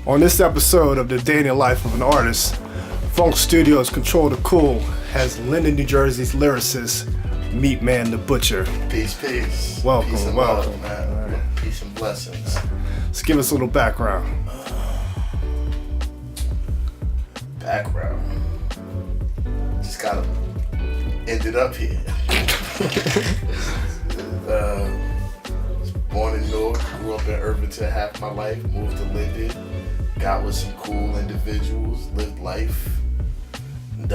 On this episode of The Day in the Life of an Artist, FunkStudios Control the Cool has Linden NJ's lyricist, MEATMAN Da Butcher. Peace, peace. Welcome, peace and welcome. Love, man. Right. Peace and blessings. Let's give us a little background. Just kind of ended up here. Was born in Newark, grew up in Irvington half my life, moved to Linden, got with some cool individuals, lived life. And,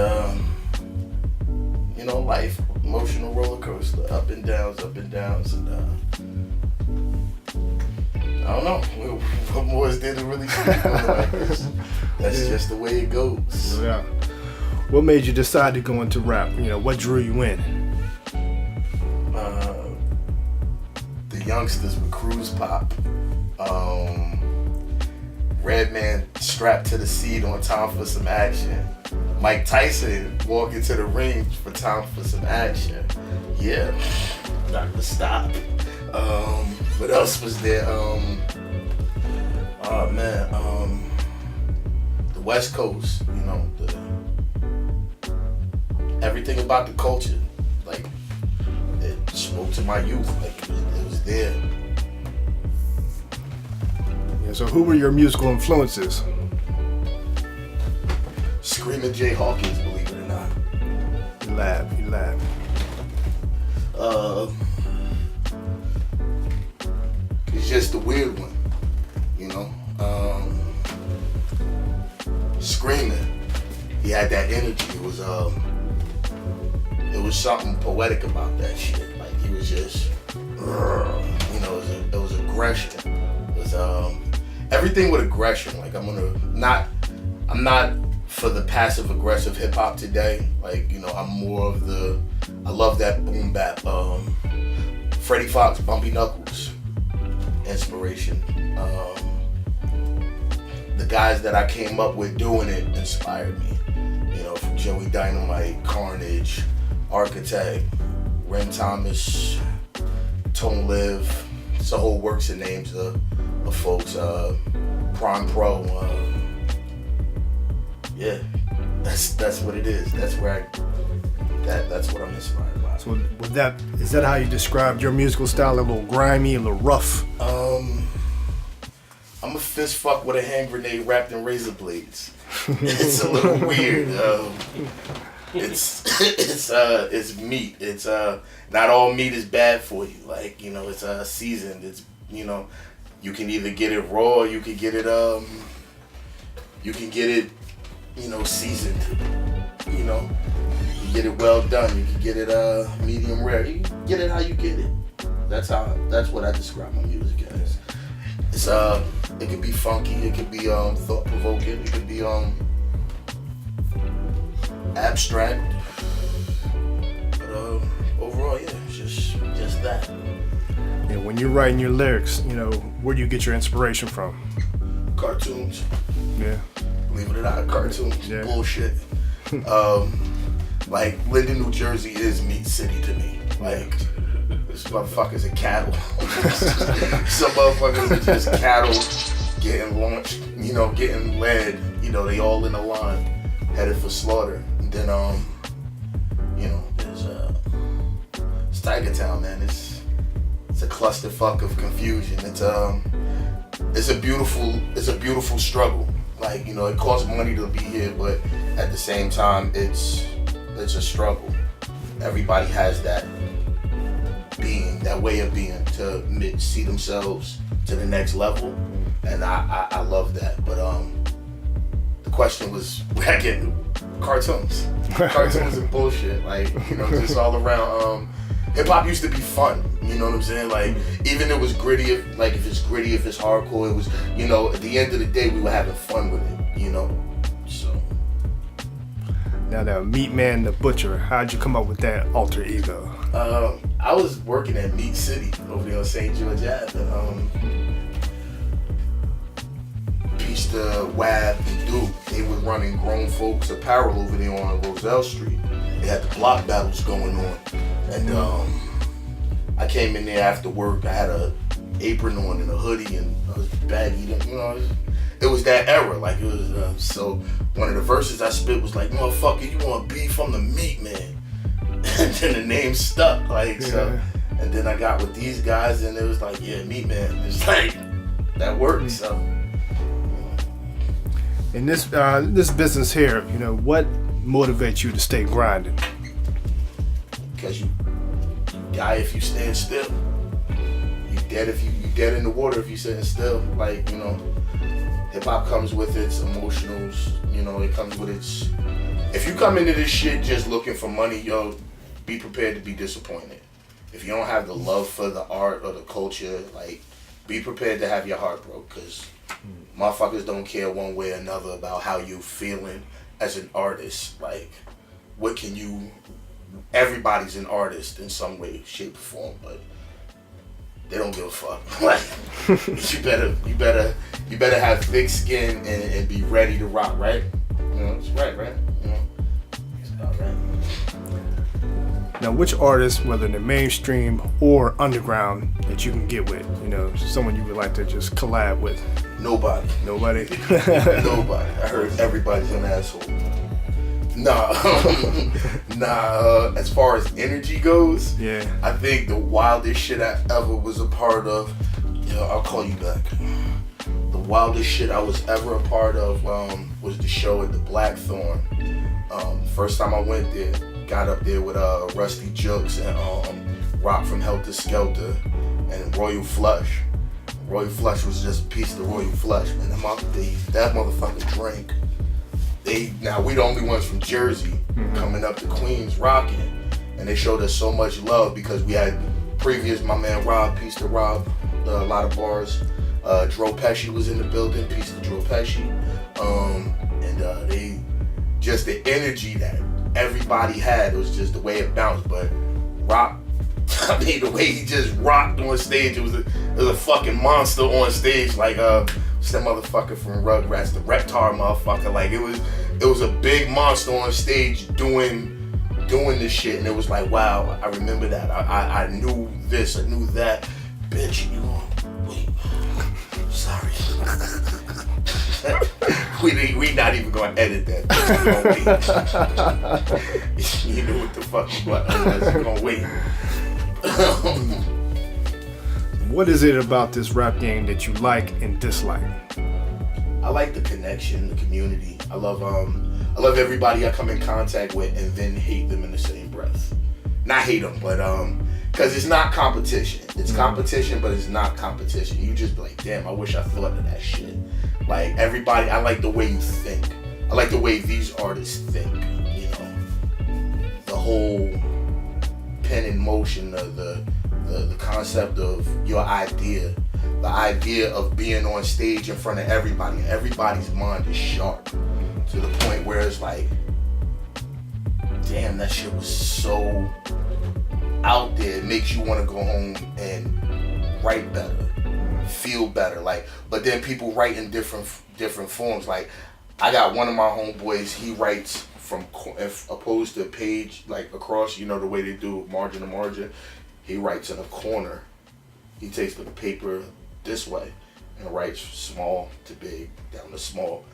life, emotional roller coaster, up and downs, and I don't know what more is there to really speak on like this. That's just the way it goes. Yeah. What made you decide to go into rap? What drew you in? The youngsters with Cruise Pop. Redman strapped to the seat on Time for Some Action. Mike Tyson walking to the ring for Time for Some Action. Yeah, Dr. Stop. What else was there? The West Coast, everything about the culture, like, it spoke to my youth, like, it was there. Yeah, so who were your musical influences? Screaming Jay Hawkins, believe it or not. You laugh. It's just a weird one, Screaming, he had that energy. It was something poetic about that shit. Like, he was just, it was aggression. It was everything with aggression. Like, I'm not for the passive aggressive hip hop today. Like, I'm more of I love that boom bap. Freddie Fox, Bumpy Knuckles, inspiration. The guys that I came up with doing it inspired me. From Joey Dynamite, Carnage, Architect, Ren Thomas, Tone Live. It's a whole works of names of folks. Prime Pro. Yeah, that's what it is. That's where that's what I'm inspired by. So is that how you described your musical style? A little grimy, a little rough? I'm a fist fuck with a hand grenade wrapped in razor blades. It's a little weird. It's meat. It's not all meat is bad for you. Like, it's seasoned. It's you can either get it raw, or you can get it seasoned. You get it well done. You can get it medium rare. You can get it how you get it. That's what I describe my music as. It's it could be funky, it could be thought provoking, it could be abstract. But overall, yeah, it's just that. And when you're writing your lyrics, where do you get your inspiration from? Cartoons. Yeah. Believe it or not, cartoons. Yeah. Bullshit. Like, Linden, New Jersey is Meat City to me. Like, this motherfuckers are cattle. Some motherfuckers are just cattle getting launched, getting led. They all in a line, headed for slaughter. And then, there's it's Tiger Town, man. It's a clusterfuck of confusion. It's a beautiful struggle. Like, it costs money to be here, but at the same time, it's a struggle. Everybody has that way of being, to see themselves to the next level, and I love that. But the question was, where I get cartoons and bullshit, like, just all around. Hip hop used to be fun, you know what I'm saying? Like, even it was gritty, if it's gritty, if it's hardcore, it was, at the end of the day, we were having fun with it, so. Now that MEATMAN Da Butcher, how'd you come up with that alter ego? I was working at Meat City over there on St. George Ave, and Peace to Wab and Duke, they were running Grown Folks Apparel over there on Roselle Street. They had the block battles going on, and I came in there after work. I had a apron on and a hoodie, and I was baggy. it was that era. Like it was so one of the verses I spit was like, motherfucker, you want beef from the MEATMAN, and then the name stuck. Like so, and then I got with these guys, and it was like, yeah, MEATMAN. It's like that works. So in this business here, you know, what motivates you to stay grinding? Because you die if you stand still. You dead in the water if you sitting still. Like, you know, hip hop comes with its emotionals. You know, it comes with its. If you come into this shit just looking for money, yo, be prepared to be disappointed. If you don't have the love for the art or the culture, like, be prepared to have your heart broke. Cause motherfuckers don't care one way or another about how you feeling as an artist. Like, what can you? Everybody's an artist in some way, shape, or form, but they don't give a fuck. Like, you better have thick skin and be ready to rock, right? You know, it's right? You know, it's about right. Now, which artist, whether in the mainstream or underground, that you can get with? You know, someone you would like to just collab with? Nobody. Nobody? Nobody. I heard everybody's an asshole. Nah. As far as energy goes, yeah, I think the wildest shit I ever was a part of, I'll call you back. The wildest shit I was ever a part of was the show at the Blackthorn. First time I went there, got up there with Rusty Jukes and Rock from Helter Skelter and Royal Flush. Royal Flush was just a piece of the Royal Flush, man. That motherfucker drank. Now we the only ones from Jersey coming up to Queens rocking, and they showed us so much love because we had my man Rob, peace to Rob, a lot of bars. Dro Pesci was in the building, peace to Dro Pesci, and they just the energy that everybody had, it was just the way it bounced. But Rock, I mean, the way he just rocked on stage, it was a fucking monster on stage, like it's that motherfucker from Rugrats, the Reptar motherfucker. Like it was a big monster on stage doing this shit, and it was like, wow, I remember that. I knew this, I knew that. Bitch, you wait. Sorry. we not even gonna edit that. You know what the fuck you want, unless you're gonna wait. What is it about this rap game that you like and dislike? I like the connection, the community. I love everybody I come in contact with and then hate them in the same breath. Not hate them, but because it's not competition. It's competition, but it's not competition. You just be like, damn, I wish I thought of that shit. Like everybody, I like the way you think. I like the way these artists think. You know, the whole pen in motion of the concept of your idea, the idea of being on stage in front of everybody. Everybody's mind is sharp to the point where it's like, damn, that shit was so out there. It makes you want to go home and write better, feel better. Like, but then people write in different forms. Like, I got one of my homeboys, he writes from opposed to page, like across, you know, the way they do margin to margin. He writes in a corner. He takes the paper this way and writes small to big, down to small.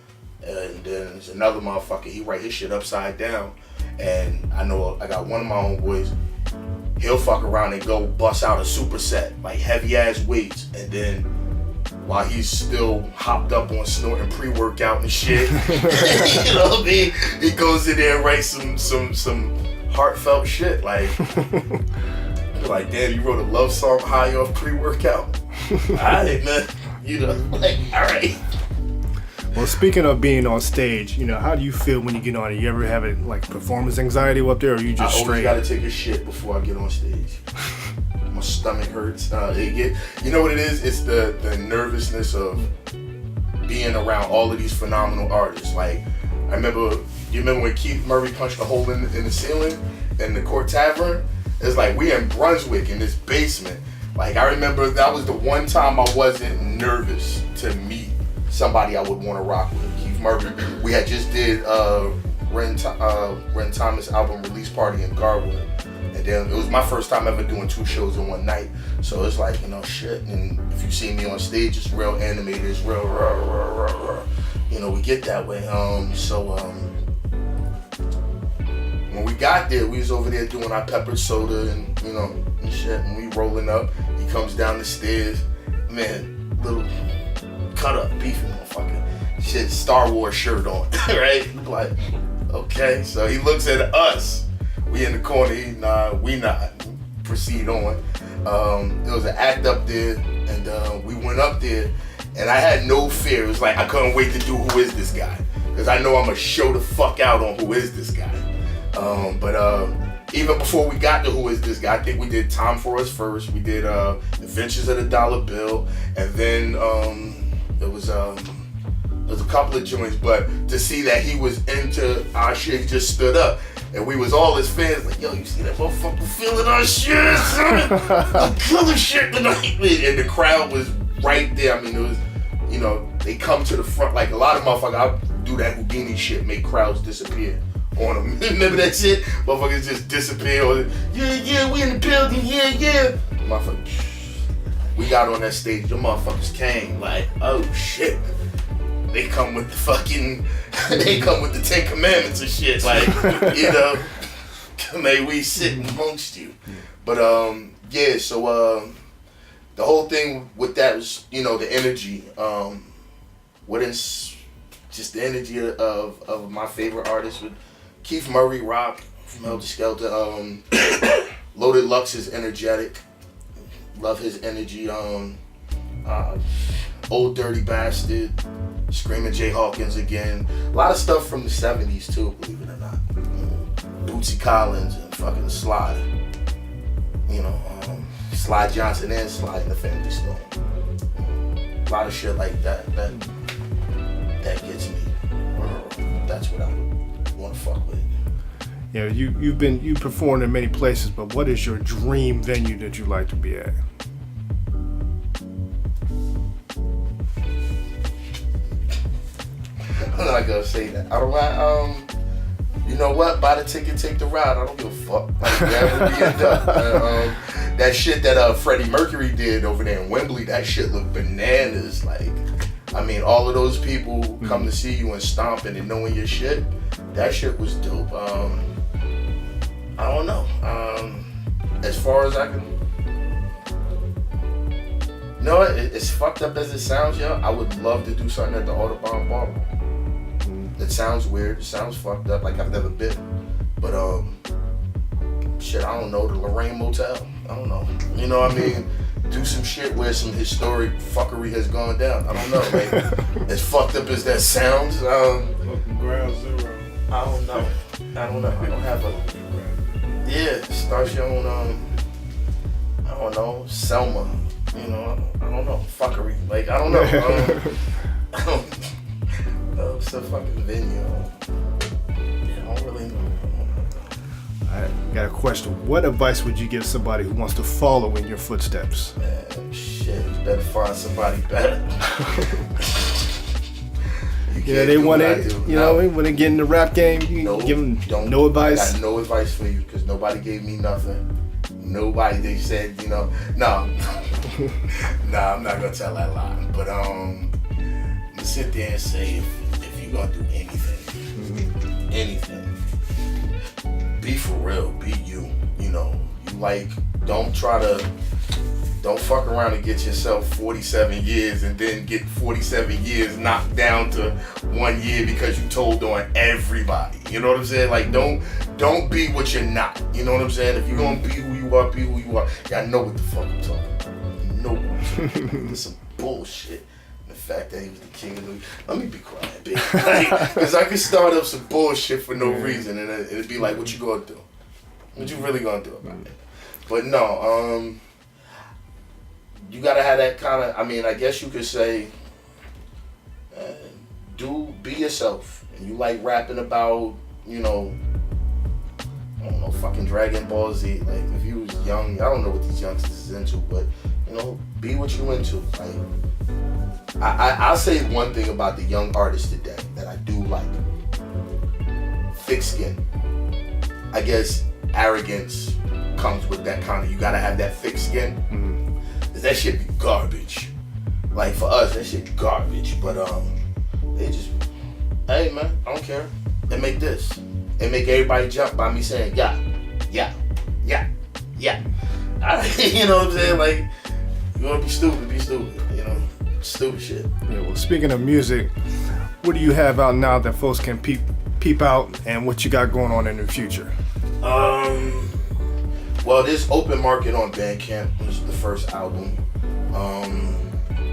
And then there's another motherfucker, he write his shit upside down. And I know I got one of my homeboys, he'll fuck around and go bust out a superset, like heavy ass weights. And then while he's still hopped up on snorting pre-workout and shit, you know what I mean? He goes in there and writes some heartfelt shit. Like, damn, you wrote a love song high off pre-workout? Alright, man. You know, like, alright. Well, speaking of being on stage, you know, how do you feel when you get on it? You ever have like performance anxiety up there, or you just straight? I always gotta take a shit before I get on stage. My stomach hurts. You know what it is? It's the nervousness of being around all of these phenomenal artists. Like, you remember when Keith Murray punched a hole in the ceiling in the Court Tavern? It's like, we in Brunswick in this basement. Like, I remember that was the one time I wasn't nervous to meet somebody I would want to rock with. Keith Murray. We had just did Ren Thomas album release party in Garwood. And then it was my first time ever doing 2 shows in one night. So it's like, you know, shit. And if you see me on stage, it's real animated, it's real you know, we get that way. When we got there, we was over there doing our peppered soda and, you know, and shit. And we rolling up. He comes down the stairs. Man, little cut up, beefy motherfucker. Shit, Star Wars shirt on, right? Like, okay. So he looks at us. We in the corner. Nah, we not. Proceed on. There was an act up there, and we went up there, and I had no fear. It was like I couldn't wait to do Who Is This Guy? Because I know I'm gonna show the fuck out on Who Is This Guy. But even before we got to Who Is This Guy, I think we did Time For Us first. We did Adventures of the Dollar Bill, and then it was a couple of joints. But to see that he was into our shit, he just stood up. And we was all his fans like, yo, you see that motherfucker feeling our shit, son? I'm killing shit tonight. And the crowd was right there. I mean, it was, you know, they come to the front. Like a lot of motherfuckers, I'll do that Houdini shit, make crowds disappear on them. Remember that shit? Motherfuckers just disappear. Or, yeah, we in the building, yeah. Motherfuckers, we got on that stage, your motherfuckers came like, oh shit. They come with the fucking, they come with the 10 Commandments and shit, like, you know, may we sit amongst you. But yeah, so the whole thing with that was, you know, the energy. What is just the energy of my favorite artists with Keith Murray, Rock from Helter Skelter. Loaded Lux is energetic. Love his energy. Old Dirty Bastard. Screaming Jay Hawkins again. A lot of stuff from the 70s too, believe it or not. Bootsy Collins and fucking Sly. You know, Sly Johnson and Sly in the Family Stone. A lot of shit like that. That gets me. That's what I want to fuck with. Yeah, you performed in many places, but what is your dream venue that you like to be at? I'm not gonna say that. I don't like, you know what? Buy the ticket, take the ride. I don't give a fuck. Like, wherever we end up. That shit that Freddie Mercury did over there in Wembley, that shit looked bananas. Like, I mean, all of those people who come to see you and stomping and knowing your shit, that shit was dope. I don't know. As far as I can, you know what? It's fucked up as it sounds, yo. I would love to do something at the Audubon Ballroom. It sounds weird, it sounds fucked up, like I've never been. But shit, I don't know, the Lorraine Motel. I don't know. You know what I mean? Do some shit where some historic fuckery has gone down. I don't know, like as fucked up as that sounds. Ground Zero. I don't know. I don't have a. Yeah, start your own. I don't know, Selma. You know, I don't know, fuckery. Like I don't know. It's a fucking venue. Yeah, I don't really know. I got a question. What advice would you give somebody who wants to follow in your footsteps? Man, shit, you better find somebody better. Yeah, they want to, you know, when they get in the rap game, you give them no advice. I got no advice for you because nobody gave me nothing. Nobody, they said, you know, no. Nah, I'm not gonna tell that lie. But sit there and say if you're gonna do anything, be for real, be you. You know, you like, don't fuck around and get yourself 47 years and then get 47 years knocked down to 1 year because you told on everybody. You know what I'm saying? Like, don't be what you're not. You know what I'm saying? If you're gonna be who you are, be who you are. Y'all know what the fuck I'm talking about. You know what I'm talking about. It's some bullshit. The fact that he was the king of the... Let me be quiet, bitch. Because I could start up some bullshit for no reason and it'd be like, what you gonna do? What you really gonna do about it? But no, you gotta have that kind of, I mean, I guess you could say, be yourself. And you like rapping about, you know, I don't know, fucking Dragon Ball Z. Like, if you was young, I don't know what these youngsters is into, but, you know, be what you into. Like, I'll say one thing about the young artists today that I do like. thick skin. I guess arrogance comes with that kind of, you gotta have that thick skin. That shit be garbage. Like for us, that shit garbage. But they just, hey man, I don't care. They make this. They make everybody jump by me saying, yeah. You know what I'm saying? Like, you wanna be stupid, you know? Stupid shit. Yeah, well, speaking of music, what do you have out now that folks can peep out, and what you got going on in the future? Well, this Open Market on Bandcamp was the first album.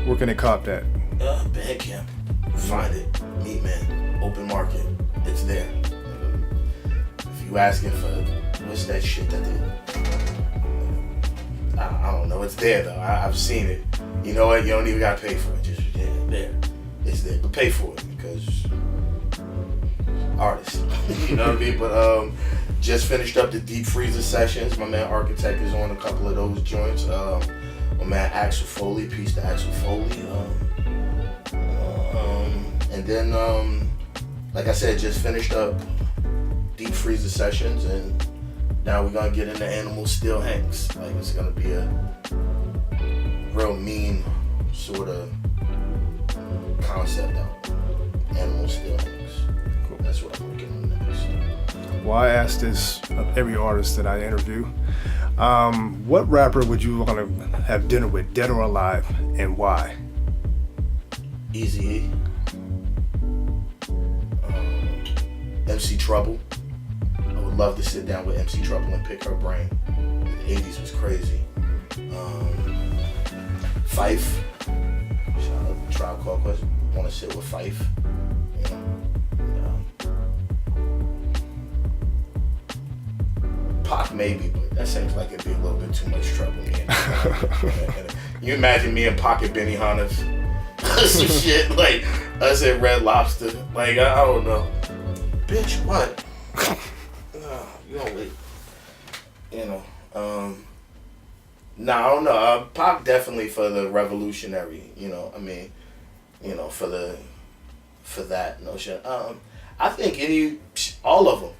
Where can they cop that? Bandcamp. Find it. MEATMAN. Open Market. It's there. If you asking for what's that shit that they, I don't know. It's there though. I've seen it. You know what? You don't even gotta pay for it. Just there. It's there. But pay for it because artists. You know what I mean? But just finished up the Deep Freezer sessions. My man Architect is on a couple of those joints. My man Axel Foley, peace to Axel Foley. And then, like I said, just finished up Deep Freezer sessions, and now we're gonna get into Animal Still Hanks. Like it's gonna be a real mean sort of concept out. Animal Still Hanks. Cool. That's what I'm working on next. Well, I ask this of every artist that I interview. What rapper would you want to have dinner with, dead or alive, and why? Eazy-E. MC Trouble. I would love to sit down with MC Trouble and pick her brain. The 80s was crazy. Fife. Shout out to Tribe Called Quest. Want to sit with Fife. You know. Pac maybe, but that seems like it'd be a little bit too much trouble. You imagine me and Pac and Benny Hannes? Some shit like us at Red Lobster. Like I don't know. Bitch, what? No, you don't wait. You know, I don't know. Pac definitely for the revolutionary. You know, I mean, you know, for that notion. I think all of them,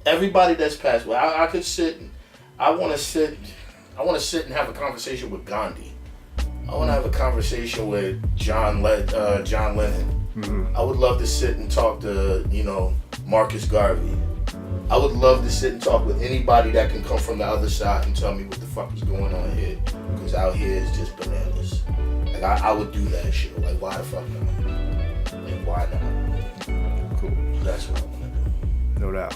everybody that's passed away. I could sit. I want to sit and have a conversation with Gandhi. I want to have a conversation with John Lennon. Mm-hmm. I would love to sit and talk to, you know, Marcus Garvey. I would love to sit and talk with anybody that can come from the other side and tell me what the fuck is going on here. Because out here is just bananas. Like, I would do that shit. Like, why the fuck not? And why not? Cool. That's what I want to do. No doubt.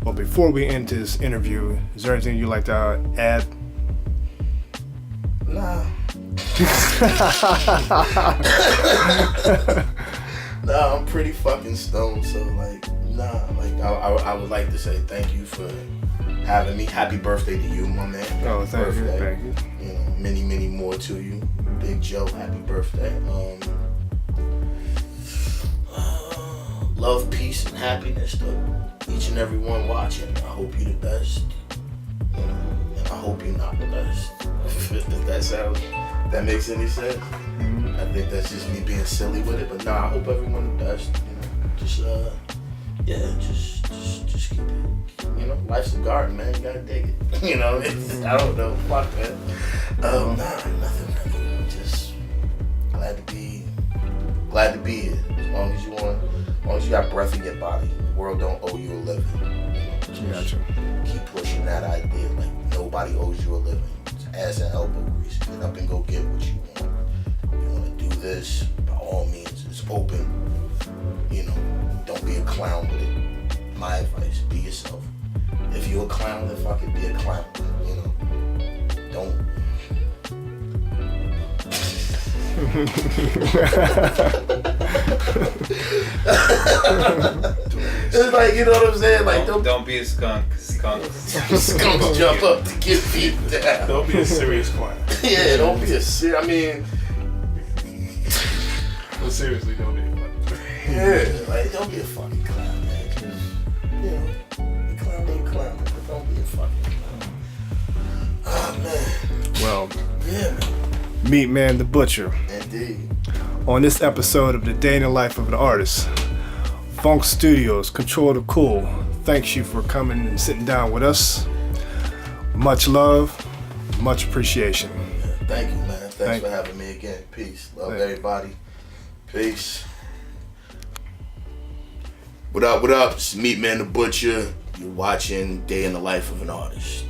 Well, before we end this interview, is there anything you'd like to add? Nah. Nah, I'm pretty fucking stoned, so like, nah, like I would like to say thank you for having me. Happy birthday to you, my man. Oh, thank you. You know, many, many more to you. Big Joe, happy birthday. Love, peace, and happiness to each and every one watching. I hope you're the best. You know, and I hope you're not the best. If that makes any sense. Mm-hmm. I think that's just me being silly with it, but nah, I hope everyone the best. You know, just keep it. You know, life's a garden, man. You gotta dig it. You know, I don't know. Fuck that. Nah, nothing. Just glad to be here. As long as you got breath in your body, the world don't owe you a living. You know, just keep pushing that idea. Like nobody owes you a living. It's ass and elbow grease. Get up and go get what you want. You want to do this, by all means, it's open. You know, don't be a clown with it. My advice, be yourself. If you're a clown, then fucking be a clown. You know, don't. It's like, you know what I'm saying? Like, don't be a skunk. Skunks jump up to get beat down. Don't be a serious clown. Yeah, don't be a serious. I mean, but seriously, don't be a clown. Yeah, like don't be a fucking clown, man. Just, you know, a clown ain't clown, but don't be a fucking clown. Oh man. Well, yeah, man. MEATMAN Da Butcher. Indeed. On this episode of The Day in the Life of an Artist, FunkStudios, Control the Cool, thanks you for coming and sitting down with us. Much love, much appreciation. Thank you, man. Thanks for having me again. Peace. Love everybody. Peace. What up, what up? It's MEATMAN Da Butcher. You're watching Day in the Life of an Artist.